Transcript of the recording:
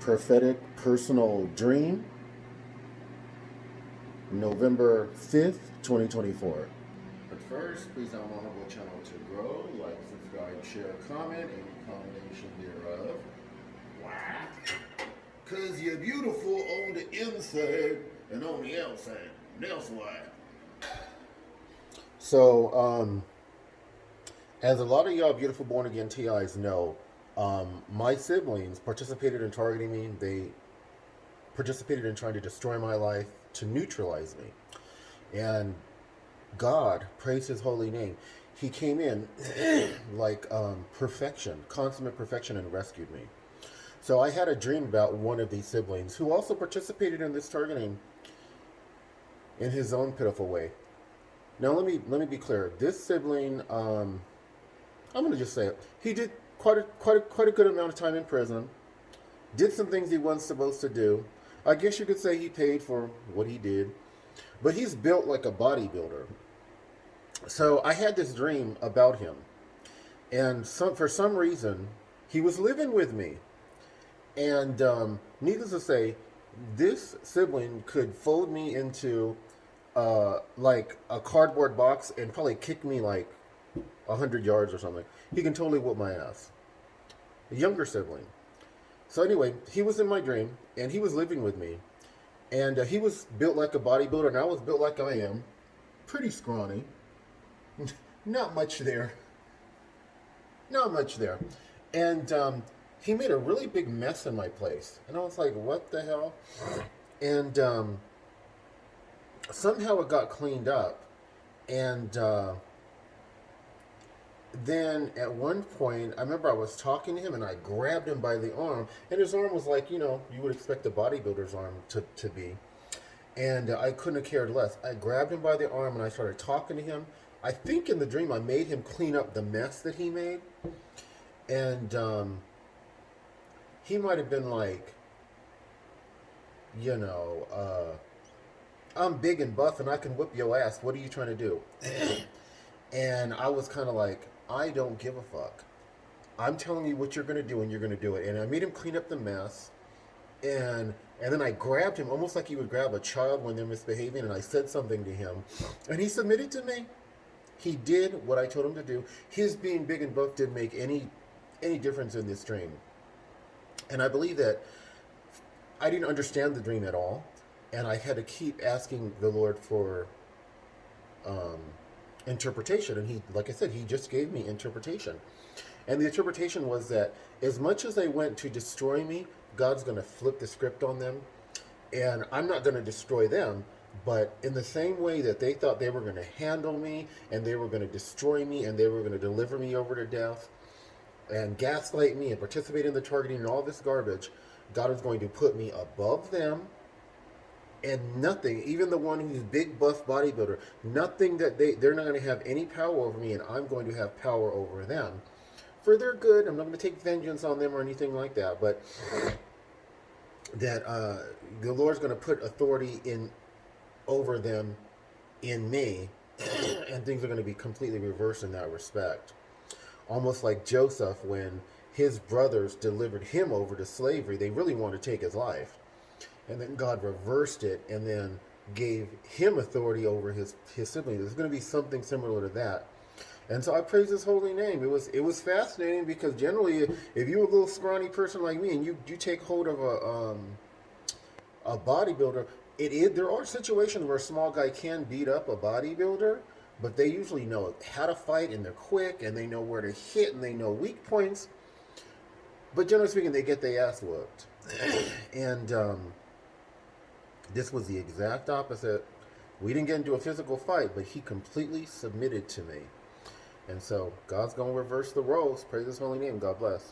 Prophetic Personal Dream, November 5th, 2024. But first, please our honorable channel to grow, like, subscribe, share, comment, any combination thereof. Why? Because you're beautiful on the inside and on the outside. That's why. So, as a lot of y'all beautiful born again TIs know, my siblings participated in targeting me. They participated in trying to destroy my life, to neutralize me. And God, praise his holy name, he came in like perfection, consummate perfection, and rescued me. So I had a dream about one of these siblings who also participated in this targeting in his own pitiful way. Now let me be clear. This sibling, I'm gonna just say it. He did quite a good amount of time in prison. Did some things he wasn't supposed to do. I guess you could say he paid for what he did. But he's built like a bodybuilder. So I had this dream about him. And for some reason, he was living with me. And needless to say, this sibling could fold me into like a cardboard box and probably kick me like 100 yards or something. He can totally whoop my ass. A younger sibling. So anyway, he was in my dream, and he was living with me. And he was built like a bodybuilder, and I was built like I am. Pretty scrawny. Not much there. Not much there. And he made a really big mess in my place. And I was like, what the hell? And somehow it got cleaned up. And then at one point, I remember I was talking to him, and I grabbed him by the arm. And his arm was like, you would expect a bodybuilder's arm to be. And I couldn't have cared less. I grabbed him by the arm, and I started talking to him. I think in the dream I made him clean up the mess that he made. And he might have been like, I'm big and buff and I can whip your ass. What are you trying to do? And I was kind of like, I don't give a fuck. I'm telling you what you're going to do, and you're going to do it. And I made him clean up the mess. And then I grabbed him almost like you would grab a child when they're misbehaving. And I said something to him. And he submitted to me. He did what I told him to do. His being big and buff didn't make any difference in this dream. And I believe that I didn't understand the dream at all. And I had to keep asking the Lord for interpretation. And he, like I said, he just gave me interpretation. And the interpretation was that as much as they went to destroy me, God's going to flip the script on them. And I'm not going to destroy them. But in the same way that they thought they were going to handle me, and they were going to destroy me, and they were going to deliver me over to death, and gaslight me, and participate in the targeting and all this garbage, God is going to put me above them. And nothing, even the one who's big buff bodybuilder, nothing that they're not going to have any power over me, and I'm going to have power over them. For their good, I'm not going to take vengeance on them or anything like that, but that the Lord's going to put authority over them in me, and things are going to be completely reversed in that respect. Almost like Joseph, when his brothers delivered him over to slavery, they really wanted to take his life. And then God reversed it and then gave him authority over his siblings. There's going to be something similar to that. And so I praise his holy name. It was fascinating, because generally, if you're a little scrawny person like me and you take hold of a bodybuilder, there are situations where a small guy can beat up a bodybuilder, but they usually know how to fight, and they're quick, and they know where to hit, and they know weak points. But generally speaking, they get their ass whooped. And this was the exact opposite. We didn't get into a physical fight, but he completely submitted to me. And so God's going to reverse the roles. Praise his holy name. God bless.